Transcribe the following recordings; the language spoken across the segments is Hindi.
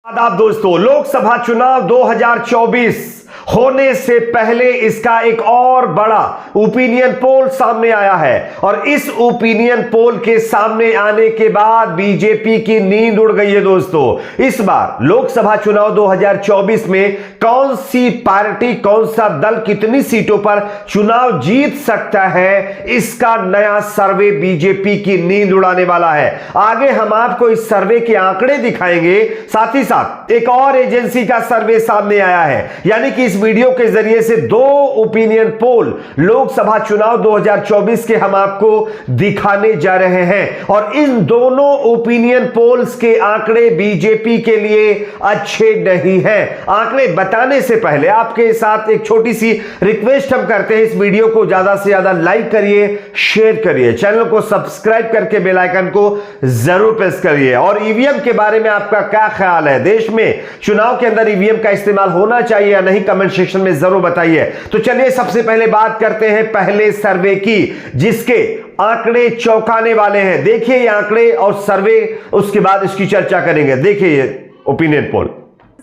आदाब दोस्तों, लोकसभा चुनाव 2024 होने से पहले इसका एक और बड़ा ओपिनियन पोल सामने आया है और इस ओपिनियन पोल के सामने आने के बाद बीजेपी की नींद उड़ गई है। दोस्तों, इस बार लोकसभा चुनाव 2024 में कौन सी पार्टी, कौन सा दल कितनी सीटों पर चुनाव जीत सकता है, इसका नया सर्वे बीजेपी की नींद उड़ाने वाला है। आगे हम आपको इस सर्वे के आंकड़े दिखाएंगे, साथ ही साथ एक और एजेंसी का सर्वे सामने आया है, यानी कि इस वीडियो के जरिए से दो ओपिनियन पोल लोकसभा चुनाव 2024 के हम आपको दिखाने जा रहे हैं और इन दोनों ओपिनियन पोल्स के आंकड़े बीजेपी के लिए अच्छे नहीं हैं। आंकड़े बताने से पहले आपके साथ एक छोटी सी रिक्वेस्ट हम करते हैं, इस वीडियो को ज्यादा से ज्यादा लाइक करिए, शेयर करिए, चैनल को सब्सक्राइब करके बेल आइकन को जरूर प्रेस करिए। और ईवीएम के बारे में आपका क्या ख्याल है, देश में चुनाव के अंदर ईवीएम का इस्तेमाल होना चाहिए या नहीं, कमेंट सेक्शन में जरूर बताइए। तो चलिए सबसे पहले बात करते हैं पहले सर्वे की, जिसके आंकड़े चौंकाने वाले हैं। देखिए ये आंकड़े और सर्वे, उसके बाद इसकी चर्चा करेंगे। देखिए ये ओपिनियन पोल।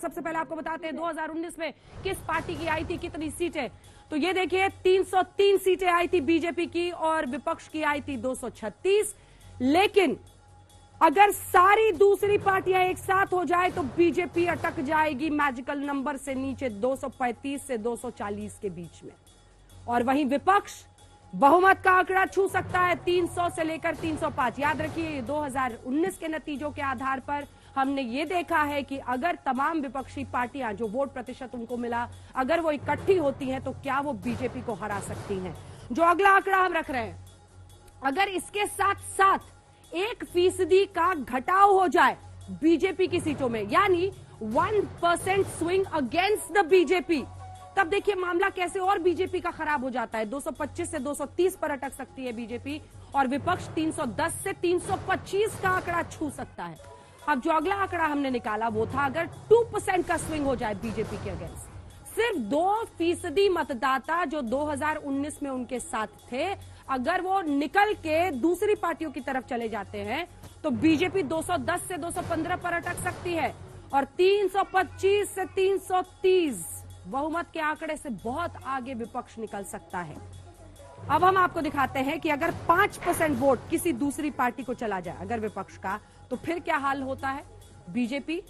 सबसे पहले आपको बताते हैं 2019 में किस पार्टी की आई थी, कितनी सीटें। तो ये देखिए 303 सीटें आई थी बीजेपी की और विपक्ष की आई थी 236। लेकिन अगर सारी दूसरी पार्टियां एक साथ हो जाए तो बीजेपी अटक जाएगी मैजिकल नंबर से नीचे 235 से 240 के बीच में। और वहीं विपक्ष बहुमत का आंकड़ा छू सकता है 300 से लेकर 305। याद रखिए 2019 के नतीजों के आधार पर हमने ये देखा है कि अगर तमाम विपक्षी पार्टियां, जो वोट प्रतिशत उनको मिला, अगर वो इकट्ठी होती हैं तो क्या वो बीजेपी को हरा सकती हैं। जो अगला आंकड़ा हम रख रहे हैं, अगर इसके साथ साथ 1% का घटाव हो जाए बीजेपी की सीटों में, यानी 1% स्विंग अगेंस्ट द बीजेपी, तब देखिए मामला कैसे और बीजेपी का खराब हो जाता है। 225 से 230 पर अटक सकती है बीजेपी और विपक्ष 310 से 325 का आंकड़ा छू सकता है। अब जो अगला आंकड़ा हमने निकाला वो था अगर 2% का स्विंग हो जाए बीजेपी के अगेंस्ट, सिर्फ 2% मतदाता जो 2019 में उनके साथ थे, अगर वो निकल के दूसरी पार्टियों की तरफ चले जाते हैं तो बीजेपी 210 से 215 पर अटक सकती है और 325 से 330 बहुमत के आंकड़े से बहुत आगे विपक्ष निकल सकता है। अब हम आपको दिखाते हैं कि अगर 5% वोट किसी दूसरी पार्टी को चला जाए अगर विपक्ष का, तो फिर क्या हाल होता है। बीजेपी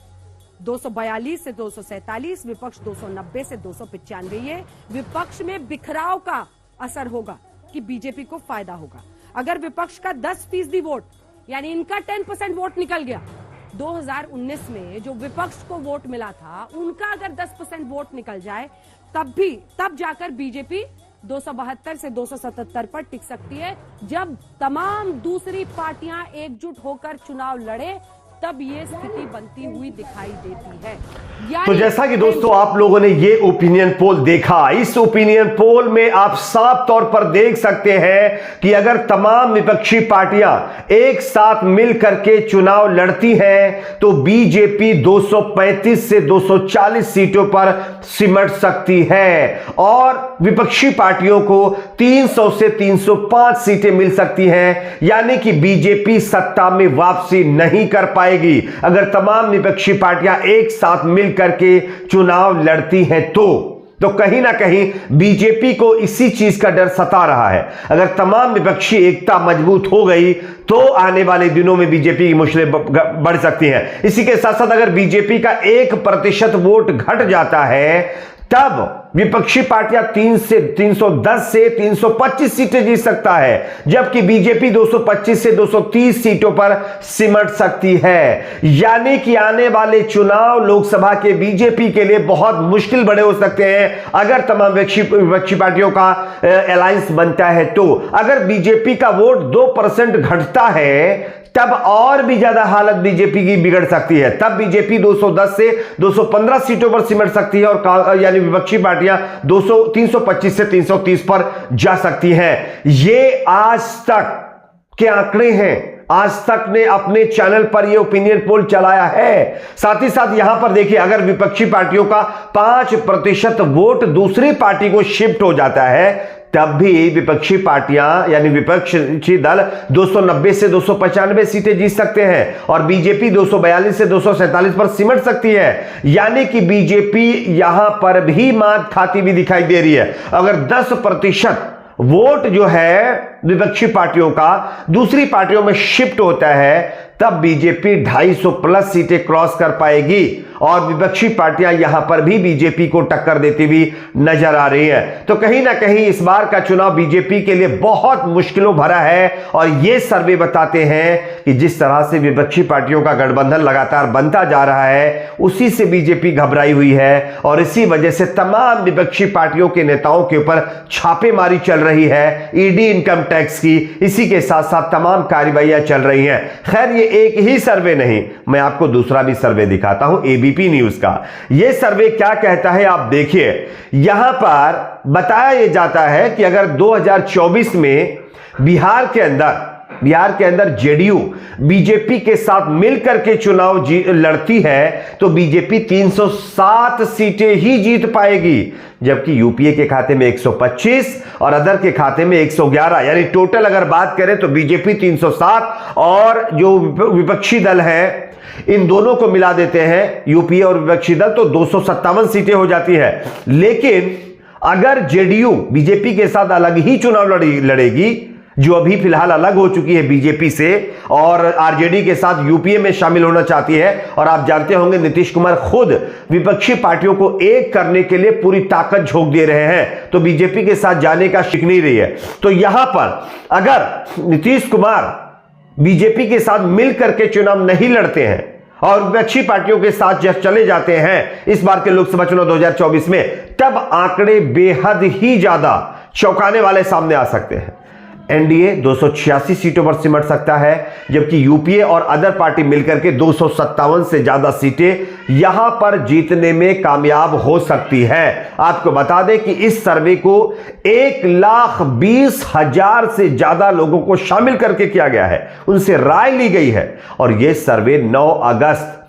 242 से 247, विपक्ष 290 से 295। ये विपक्ष में बिखराव का असर होगा कि बीजेपी को फायदा होगा। अगर विपक्ष का 10% वोट, यानी इनका 10% वोट निकल गया, 2019 में जो विपक्ष को वोट मिला था उनका अगर 10% वोट निकल जाए, तब जाकर बीजेपी 272 से 277 पर टिक सकती है। जब तमाम दूसरी पार्टियां एकजुट होकर चुनाव लड़े तब ये स्थिति बनती हुई दिखाई देती है। तो जैसा कि दोस्तों आप लोगों ने ये ओपिनियन पोल देखा, इस ओपिनियन पोल में आप साफ तौर पर देख सकते हैं कि अगर तमाम विपक्षी पार्टियां एक साथ मिल करके चुनाव लड़ती हैं तो बीजेपी 235 से 240 सीटों पर सिमट सकती है और विपक्षी पार्टियों को 300 से 305 सीटें मिल सकती हैं, यानी कि बीजेपी सत्ता में वापसी नहीं कर पाएगी अगर तमाम विपक्षी पार्टियां एक साथ मिल करके चुनाव लड़ती हैं। तो कहीं ना कहीं बीजेपी को इसी चीज का डर सता रहा है। अगर तमाम विपक्षी एकता मजबूत हो गई तो आने वाले दिनों में बीजेपी की मुश्किलें बढ़ सकती हैं। इसी के साथ साथ अगर बीजेपी का 1% वोट घट जाता है तब विपक्षी पार्टियां 310 से 325 सीटें जीत सकता है, जबकि बीजेपी 225 से 230 सीटों पर सिमट सकती है। यानी कि आने वाले चुनाव लोकसभा के बीजेपी के लिए बहुत मुश्किल बड़े हो सकते हैं अगर तमाम विपक्षी पार्टियों का अलायंस बनता है। तो अगर बीजेपी का वोट 2% घटता है तब और भी ज्यादा हालत बीजेपी की बिगड़ सकती है। तब बीजेपी 210 से 215 सीटों पर सिमट सकती है और यानी विपक्षी पार्टियां 325 से 330 पर जा सकती हैं। ये आज तक के आंकड़े हैं। आज तक ने अपने चैनल पर यह ओपिनियन पोल चलाया है। साथ ही साथ यहां पर देखिए, अगर विपक्षी पार्टियों का 5% वोट दूसरी पार्टी को शिफ्ट हो जाता है तब भी विपक्षी पार्टियां यानी विपक्षी दल 290 से 295 सीटें जीत सकते हैं और बीजेपी 242 से 247 पर सिमट सकती है। यानी कि बीजेपी यहां पर भी मात खाती भी दिखाई दे रही है। अगर 10% वोट जो है विपक्षी पार्टियों का दूसरी पार्टियों में शिफ्ट होता है, तब बीजेपी 250 प्लस सीटें क्रॉस कर पाएगी और विपक्षी पार्टियां यहां पर भी बीजेपी को टक्कर देती हुई नजर आ रही हैं। तो कहीं ना कहीं इस बार का चुनाव बीजेपी के लिए बहुत मुश्किलों भरा है और यह सर्वे बताते हैं कि जिस तरह से विपक्षी पार्टियों का गठबंधन लगातार बनता जा रहा है, उसी से बीजेपी घबराई हुई है और इसी वजह से तमाम विपक्षी पार्टियों के नेताओं के ऊपर छापेमारी चल रही है, ईडी इनकम टैक्स की, इसी के साथ साथ तमाम कार्रवाइयां चल रही हैं। खैर ये एक ही सर्वे नहीं, मैं आपको दूसरा भी सर्वे दिखाता हूं एबीपी न्यूज का। यह सर्वे क्या कहता है आप देखिए। यहां पर बताया यह जाता है कि अगर 2024 में बिहार के अंदर जेडीयू बीजेपी के साथ मिलकर के चुनाव लड़ती है तो बीजेपी 307 सीटें ही जीत पाएगी, जबकि यूपीए के खाते में 125 और अदर के खाते में 111, यानी टोटल अगर बात करें तो बीजेपी 307 और जो विपक्षी दल है इन दोनों को मिला देते हैं यूपीए और विपक्षी दल तो 257 सीटें हो जाती है। लेकिन अगर जेडीयू बीजेपी के साथ अलग ही चुनाव लड़ेगी, जो अभी फिलहाल अलग हो चुकी है बीजेपी से और आरजेडी के साथ यूपीए में शामिल होना चाहती है, और आप जानते होंगे नीतीश कुमार खुद विपक्षी पार्टियों को एक करने के लिए पूरी ताकत झोंक दे रहे हैं, तो बीजेपी के साथ जाने का शिक नहीं रही है। तो यहां पर अगर नीतीश कुमार बीजेपी के साथ मिलकर के चुनाव नहीं लड़ते हैं और विपक्षी पार्टियों के साथ जब चले जाते हैं इस बार के लोकसभा चुनाव 2024 में, तब आंकड़े बेहद ही ज्यादा चौंकाने वाले सामने आ सकते हैं। एनडीए 286 सीटों पर सिमट सकता है, जबकि यूपीए और अदर पार्टी मिलकर के 257 से ज्यादा सीटें यहां पर जीतने में कामयाब हो सकती है। आपको बता दें कि इस सर्वे को 1,20,000 से ज्यादा लोगों को शामिल करके किया गया है, उनसे राय ली गई है और यह सर्वे 9 अगस्त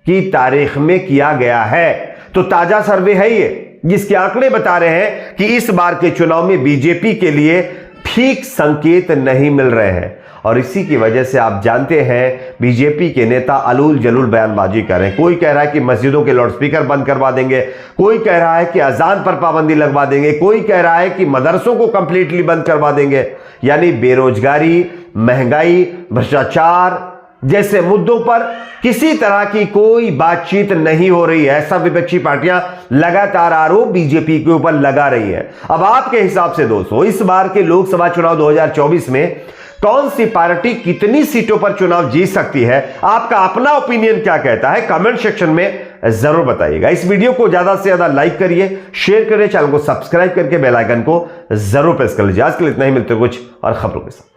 की तारीख में किया गया है। तो ताजा सर्वे है ये, जिसके आंकड़े बता रहे हैं कि इस बार के चुनाव में बीजेपी के लिए ठीक संकेत नहीं मिल रहे हैं और इसी की वजह से आप जानते हैं बीजेपी के नेता अलूल जलूल बयानबाजी कर रहे हैं। कोई कह रहा है कि मस्जिदों के लाउडस्पीकर बंद करवा देंगे, कोई कह रहा है कि अजान पर पाबंदी लगवा देंगे, कोई कह रहा है कि मदरसों को कंप्लीटली बंद करवा देंगे। यानी बेरोजगारी, महंगाई, भ्रष्टाचार जैसे मुद्दों पर किसी तरह की कोई बातचीत नहीं हो रही है, ऐसा विपक्षी पार्टियां लगातार आरोप बीजेपी के ऊपर लगा रही है। अब आपके हिसाब से दोस्तों, इस बार के लोकसभा चुनाव 2024 में कौन सी पार्टी कितनी सीटों पर चुनाव जीत सकती है? आपका अपना ओपिनियन क्या कहता है? कमेंट सेक्शन में जरूर बताइएगा। इस वीडियो को ज्यादा से ज्यादा लाइक करिए, शेयर करिए, चैनल को सब्सक्राइब करके बेल आइकन को जरूर प्रेस कर लीजिए। आज के लिए इतना ही, मिलते हैं कुछ और खबरों के साथ।